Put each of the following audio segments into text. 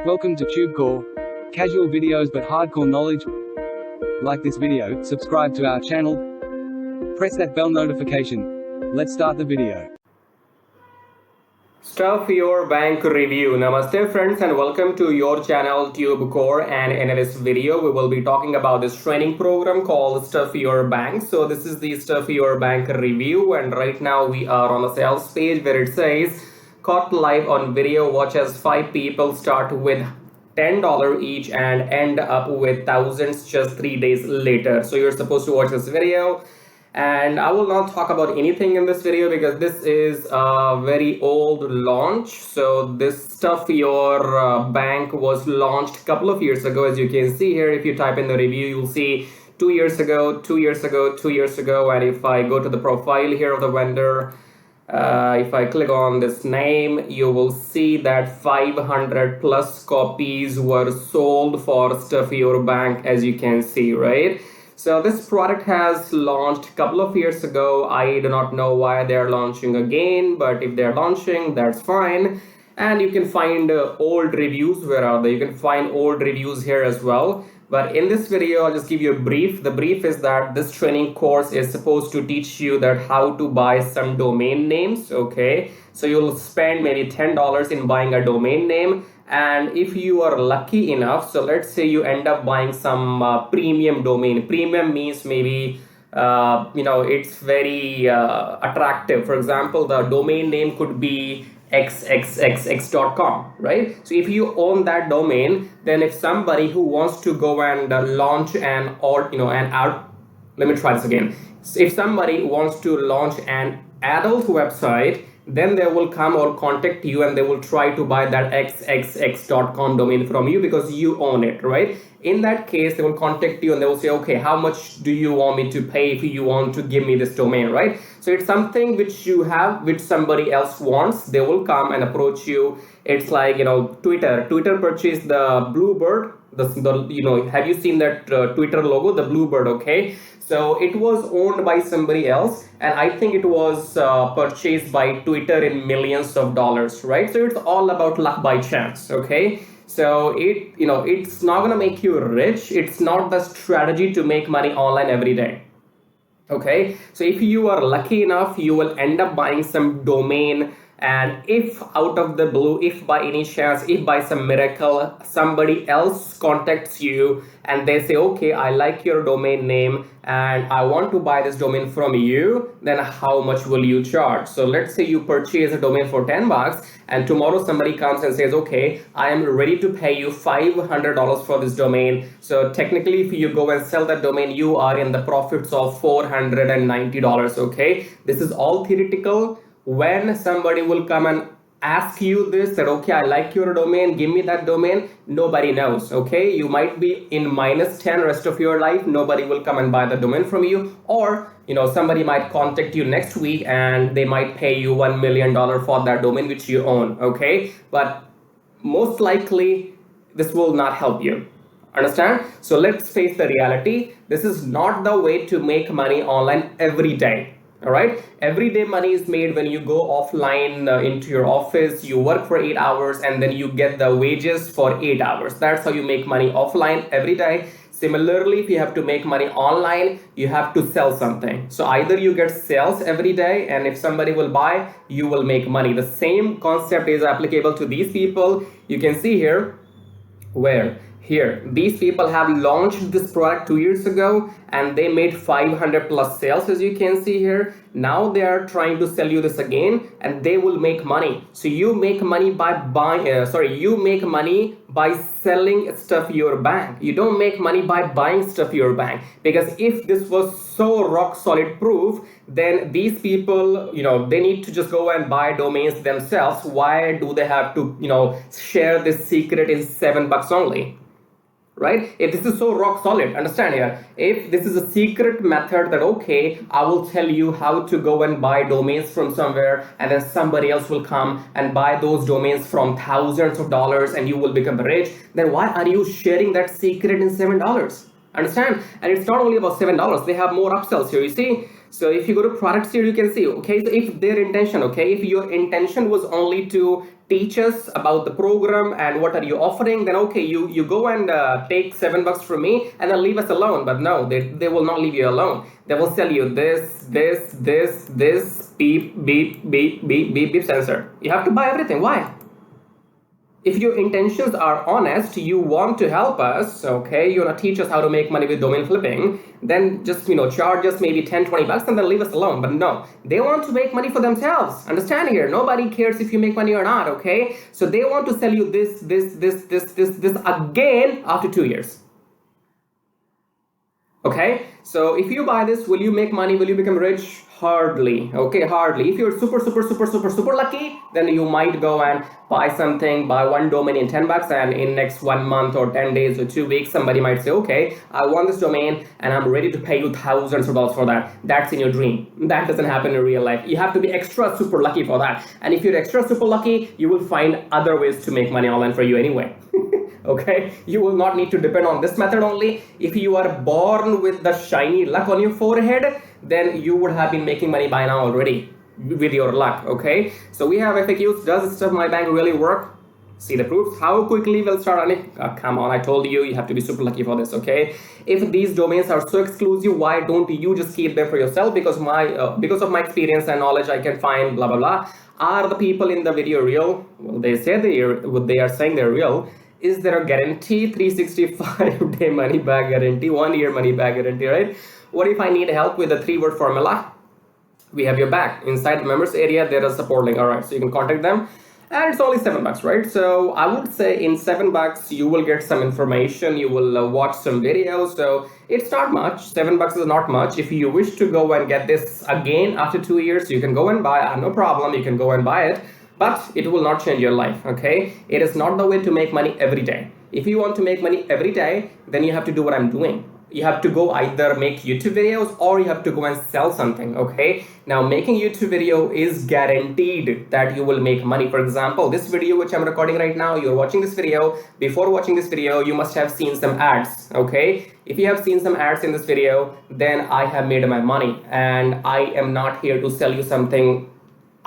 Welcome to TubeCore. Casual videos but hardcore knowledge. Like this video, subscribe to our channel, press that bell notification. Let's start the video. Stuff your bank review. Namaste friends and welcome to your channel TubeCore, and in this video we will be talking about this training program called Stuff Your Bank. So this is the Stuff Your Bank review, and right now we are on the sales page where it says caught live on video, watch as 5 people start with $10 each and end up with thousands just 3 days later. So you're supposed to watch this video, and I will not talk about anything in this video because this is a very old launch. So this Stuff Your Bank was launched a couple of years ago. As you can see here, if you type in the review, you'll see 2 years ago, 2 years ago, 2 years ago. And if I go to the profile here of the vendor, if I click on this name, you will see that 500 plus copies were sold for Stuff Your Bank, as you can see, right? So this product has launched a couple of years ago. I do not know why they're launching again, but if they're launching, that's fine. And you can find old reviews. Where are they? You can find old reviews here as well. But in this video, I'll just give you a brief. The brief is that this training course is supposed to teach you that how to buy some domain names, okay? So you'll spend maybe $10 in buying a domain name. And if you are lucky enough, so let's say you end up buying some premium domain. Premium means maybe, it's very attractive. For example, the domain name could be xxxx.com, right? So if you own that domain, then if somebody who wants to go and launch let me try this again. So if somebody wants to launch an adult website, then they will come or contact you and they will try to buy that xxx.com domain from you because you own it, right? In that case, they will contact you and they will say, okay, how much do you want me to pay if you want to give me this domain, right? So it's something which you have, which somebody else wants. They will come and approach you. It's like, Twitter purchased the Bluebird, have you seen that Twitter logo, the Bluebird, okay? So it was owned by somebody else, and I think it was purchased by Twitter in millions of dollars, right? So it's all about luck by chance, okay? So it's not gonna make you rich. It's not the strategy to make money online every day, okay? So if you are lucky enough, you will end up buying some domain. And if out of the blue, if by any chance, if by some miracle, somebody else contacts you and they say, okay, I like your domain name and I want to buy this domain from you, then how much will you charge? So let's say you purchase a domain for 10 bucks and tomorrow somebody comes and says, okay, I am ready to pay you $500 for this domain. So technically, if you go and sell that domain, you are in the profits of $490, okay? This is all theoretical. When somebody will come and ask you this, that okay, I like your domain, give me that domain, nobody knows, okay? You might be in minus 10 rest of your life. Nobody will come and buy the domain from you. Or somebody might contact you next week and they might pay you $1 million for that domain which you own, okay? But most likely this will not help you. Understand? So let's face the reality. This is not the way to make money online every day. All right, everyday money is made when you go offline into your office, you work for 8 hours and then you get the wages for 8 hours. That's how you make money offline every day. Similarly, if you have to make money online, you have to sell something. So either you get sales every day, and if somebody will buy, you will make money. The same concept is applicable to these people. You can see here these people have launched this product 2 years ago and they made 500 plus sales, as you can see here. Now they are trying to sell you this again and they will make money. So you make money by you make money by selling Stuff Your Bank. You don't make money by buying Stuff Your Bank, because if this was so rock solid proof, then these people, they need to just go and buy domains themselves. Why do they have to, share this secret in $7 only? Right? If this is so rock solid, understand here, if this is a secret method that, okay, I will tell you how to go and buy domains from somewhere and then somebody else will come and buy those domains from thousands of dollars and you will become rich, then why are you sharing that secret in $7? Understand? And it's not only about $7. They have more upsells here. You see, So if you go to products here, you can see, okay, so if their intention, okay, if your intention was only to teach us about the program and what are you offering, then okay, you go and take $7 from me and then leave us alone. But no, they will not leave you alone. They will sell you this, beep, beep, beep, beep, beep, beep sensor. You have to buy everything. Why? If your intentions are honest, you want to help us, okay, you want to teach us how to make money with domain flipping, then just, charge us maybe 10, 20 bucks and then leave us alone. But no, they want to make money for themselves. Understand here, nobody cares if you make money or not, okay? So they want to sell you this again after 2 years. Okay, so if you buy this, will you make money? Will you become rich? Hardly. Okay, hardly. If you're super lucky, then you might go and buy one domain in 10 bucks, and in next 1 month or 10 days or 2 weeks, somebody might say, okay, I want this domain and I'm ready to pay you thousands of dollars for that. That's in your dream. That doesn't happen in real life. You have to be extra super lucky for that. And if you're extra super lucky, you will find other ways to make money online for you anyway. Okay, you will not need to depend on this method only. If you are born with the shiny luck on your forehead, then you would have been making money by now already with your luck. Okay, so we have FAQs. Does Stuff My Bank really work? See the proofs. How quickly we'll start earning? Come on, I told you, you have to be super lucky for this. Okay, if these domains are so exclusive, why don't you just keep them for yourself? Because of my experience and knowledge, I can find blah blah blah. Are the people in the video real? Well, they say they are saying they're real. Is there a guarantee? 365-day money back guarantee, 1 year money back guarantee, right? What if I need help with a 3-word formula? We have your back. Inside the members area, there is support link. All right, so you can contact them. And it's only $7, right? So I would say in $7, you will get some information. You will watch some videos. So it's not much. $7 is not much. If you wish to go and get this again after 2 years, you can go and buy. I have no problem. You can go and buy it. But it will not change your life, okay? It is not the way to make money every day. If you want to make money every day, then you have to do what I'm doing. You have to go either make YouTube videos or you have to go and sell something, okay? Now, making YouTube video is guaranteed that you will make money. For example, this video which I'm recording right now, you're watching this video. Before watching this video, you must have seen some ads, okay? If you have seen some ads in this video, then I have made my money, and I am not here to sell you something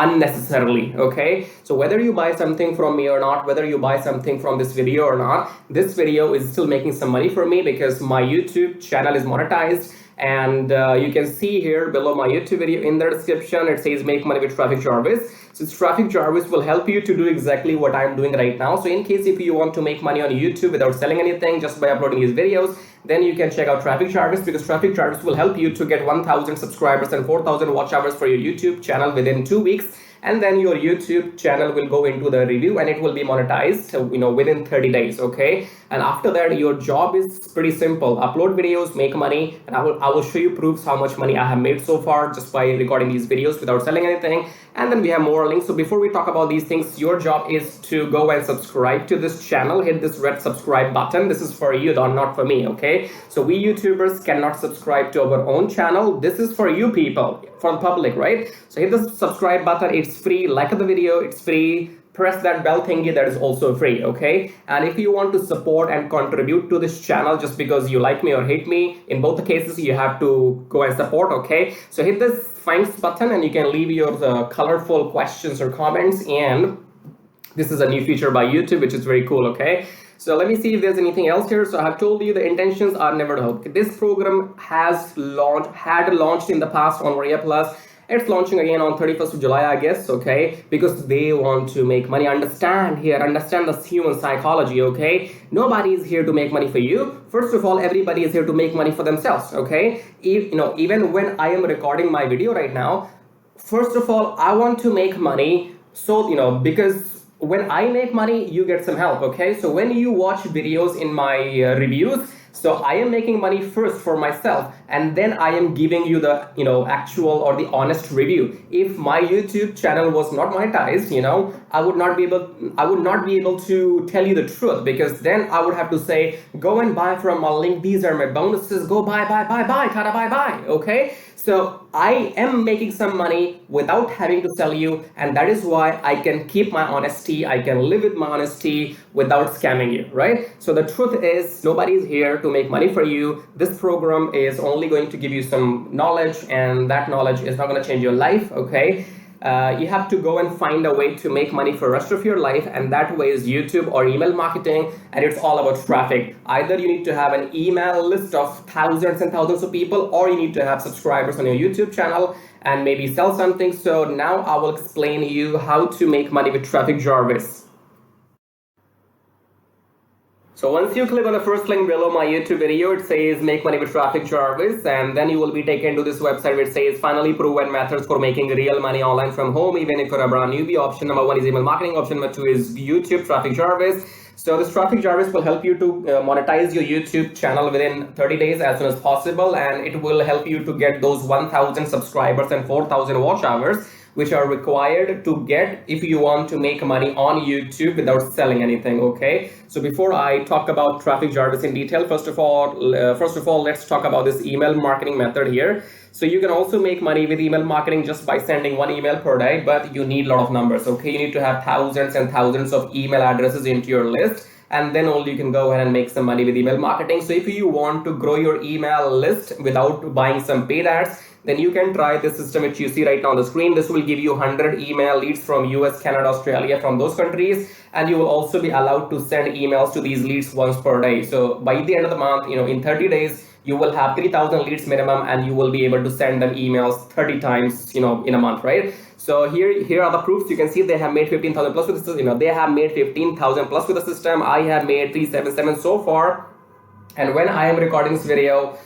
unnecessarily, okay? So whether you buy something from me or not, whether you buy something from this video or not, this video is still making some money for me because my YouTube channel is monetized. And you can see here below my YouTube video in the description, it says make money with Traffic Jarvis. So Traffic Jarvis will help you to do exactly what I'm doing right now. So in case if you want to make money on YouTube without selling anything, just by uploading these videos, then you can check out Traffic Jarvis, because Traffic Jarvis will help you to get 1,000 subscribers and 4,000 watch hours for your YouTube channel within 2 weeks. And then your YouTube channel will go into the review and it will be monetized, within 30 days, okay? And after that, your job is pretty simple. Upload videos, make money, and I will show you proofs how much money I have made so far just by recording these videos without selling anything. And then we have more links. So before we talk about these things, your job is to go and subscribe to this channel. Hit this red subscribe button. This is for you, not for me, okay? So we YouTubers cannot subscribe to our own channel. This is for you people, for the public, right? So hit the subscribe button. It's free. Like the video, it's free. Press that bell thingy, that is also free, okay? And if you want to support and contribute to this channel just because you like me or hate me, in both the cases you have to go and support, okay? So hit this thanks button and you can leave your colorful questions or comments. And this is a new feature by YouTube which is very cool, okay? So let me see if there's anything else here. So I have told you the intentions are never to help. This program had launched in the past on Maria Plus. It's launching again on 31st of July, I guess, okay? Because they want to make money. Understand the human psychology, okay? Nobody is here to make money for you. First of all, everybody is here to make money for themselves, okay? Even when I am recording my video right now, first of all, I want to make money. So, because when I make money, you get some help, okay? So when you watch videos in my reviews, so I am making money first for myself, and then I am giving you the actual or the honest review. If my YouTube channel was not monetized, I would not be able to tell you the truth, because then I would have to say, go and buy from my link. These are my bonuses. Go buy, tada, buy, okay? So I am making some money without having to sell you, and that is why I can keep my honesty, I can live with my honesty without scamming you, right? So the truth is, nobody is here to make money for you. This program is only going to give you some knowledge, and that knowledge is not going to change your life, okay? You have to go and find a way to make money for the rest of your life, and that way is YouTube or email marketing, and it's all about traffic. Either you need to have an email list of thousands and thousands of people, or you need to have subscribers on your YouTube channel and maybe sell something. So now I will explain you how to make money with Traffic Jarvis. So once you click on the first link below my YouTube video, it says make money with Traffic Jarvis, and then you will be taken to this website where it says finally proven methods for making real money online from home, even if you're a brand newbie. Option number 1 is email marketing, option number 2 is YouTube Traffic Jarvis. So this Traffic Jarvis will help you to monetize your YouTube channel within 30 days as soon as possible, and it will help you to get those 1,000 subscribers and 4,000 watch hours, which are required to get if you want to make money on YouTube without selling anything, okay? So before I talk about Traffic Jarvis in detail, first of all, let's talk about this email marketing method here. So you can also make money with email marketing just by sending 1 email per day, but you need a lot of numbers, okay? You need to have thousands and thousands of email addresses into your list, and then only you can go ahead and make some money with email marketing. So if you want to grow your email list without buying some paid ads, then you can try this system which you see right now on the screen. This will give you 100 email leads from US, Canada, Australia, from those countries, and you will also be allowed to send emails to these leads once per day. So by the end of the month, in 30 days, you will have 3,000 leads minimum, and you will be able to send them emails 30 times, in a month, right? So here are the proofs. You can see they have made 15,000 plus with the system. They have made 15,000 plus with the system. I have made 377 so far, and when I am recording this video,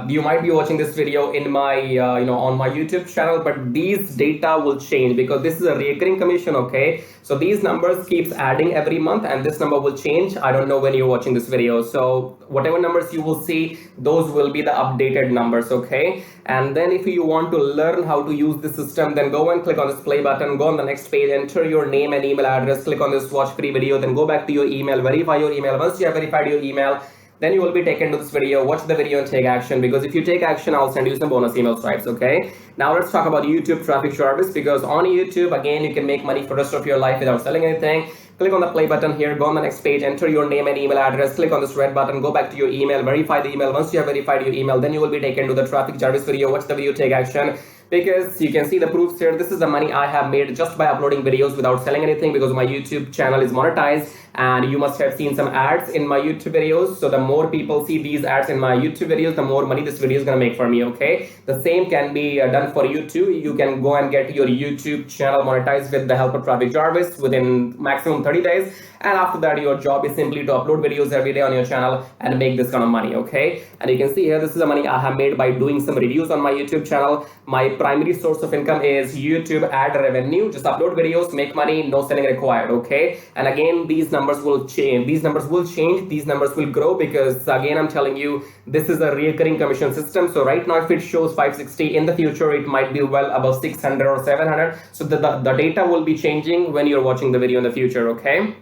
you might be watching this video in my on my YouTube channel, but these data will change because this is a recurring commission, okay? So these numbers keeps adding every month, and this number will change. I don't know when you're watching this video, so whatever numbers you will see, those will be the updated numbers, okay? And then if you want to learn how to use the system, then go and click on this play button, go on the next page, enter your name and email address, click on this watch free video, then go back to your email, verify your email. Once you have verified your email, then you will be taken to this video. Watch the video and take action, because if you take action, I'll send you some bonus email stripes, okay? Now let's talk about YouTube Traffic Jarvis, because on YouTube, again, you can make money for the rest of your life without selling anything. Click on the play button here, go on the next page, enter your name and email address, click on this red button, go back to your email, verify the email. Once you have verified your email, then you will be taken to the Traffic Jarvis video. Watch the video, take action, because you can see the proofs here. This is the money I have made just by uploading videos without selling anything, because my YouTube channel is monetized, and you must have seen some ads in my YouTube videos. So the more people see these ads in my YouTube videos, the more money this video is gonna make for me, okay? The same can be done for you too. You can go and get your YouTube channel monetized with the help of Traffic Jarvis within maximum 30 days. And after that, your job is simply to upload videos every day on your channel and make this kind of money, okay? And you can see here, this is the money I have made by doing some reviews on my YouTube channel. My primary source of income is YouTube ad revenue. Just upload videos, make money, no selling required, okay? And again, these numbers will change. These numbers will change. These numbers will grow, because again, I'm telling you, this is a recurring commission system. So right now, if it shows 560, in the future, it might be well above 600 or 700. So the data will be changing when you're watching the video in the future, okay?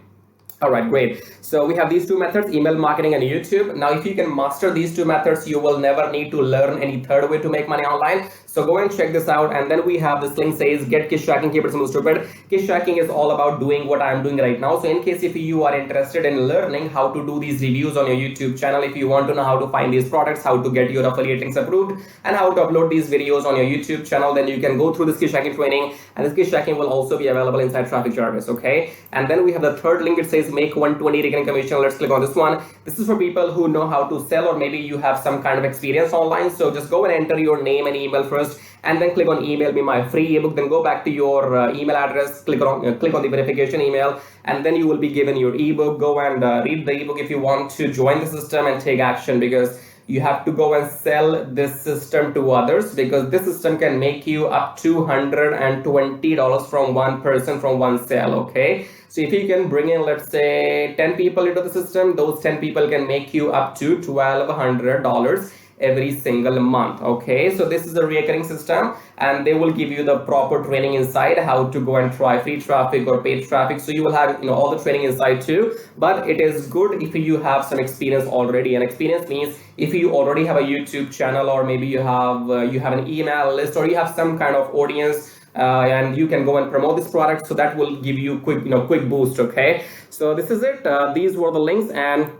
All right, great. So we have these two methods, email marketing and YouTube. Now, if you can master these two methods, you will never need to learn any third way to make money online. So go and check this out. And then we have this link says get kiss tracking, keep it simple stupid. Kiss tracking is all about doing what I'm doing right now. So in case if you are interested in learning how to do these reviews on your YouTube channel, if you want to know how to find these products, how to get your affiliate links approved, and how to upload these videos on your YouTube channel, then you can go through this kiss tracking training. And this kiss tracking will also be available inside Traffic Jarvis, okay? And then we have the third link. It says make 120 recurring commission. Let's click on this one. This is for people who know how to sell, or maybe you have some kind of experience online. So just go and enter your name and email first, and then click on email me my free ebook. Then go back to your email address, click on the verification email, and then you will be given your ebook. Go and read the ebook if you want to join the system and take action, because you have to go and sell this system to others, because this system can make you up to $120 from one person, from one sale, okay? So if you can bring in, let's say, 10 people into the system, those 10 people can make you up to $1,200. every single month. Okay, so this is a recurring system, and they will give you the proper training inside how to go and try free traffic or paid traffic. So you will have all the training inside too. But it is good if you have some experience already, and experience means if you already have a YouTube channel, or maybe you have an email list, or you have some kind of audience, and you can go and promote this product. So that will give you quick boost. Okay, so this is it. These were the links, and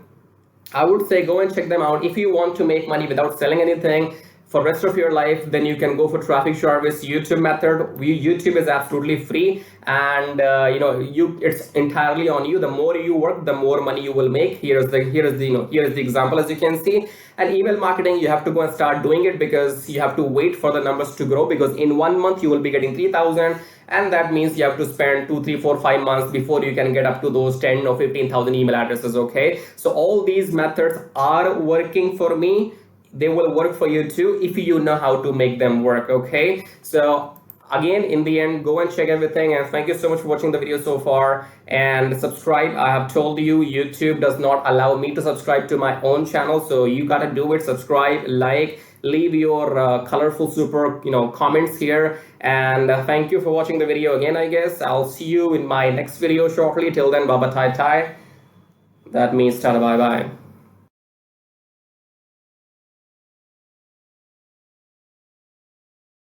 I would say go and check them out. If you want to make money without selling anything for rest of your life, then you can go for traffic service YouTube method. YouTube is absolutely free, and it's entirely on you. The more you work, the more money you will make. Here's the example, as you can see. And email marketing, you have to go and start doing it, because you have to wait for the numbers to grow, because in 1 month you will be getting 3,000, and that means you have to spend 2, 3, 4, 5 months before you can get up to those 10 or 15,000 email addresses. Okay, so all these methods are working for me. They will work for you too if you know how to make them work. Okay, so again, in the end, go and check everything, and thank you so much for watching the video so far, and subscribe. I have told you, YouTube does not allow me to subscribe to my own channel, so you gotta do it. Subscribe, like, leave your colorful super comments here, and thank you for watching the video again. I guess I'll see you in my next video shortly. Till then, bye bye, tai tai. That means tada, bye bye.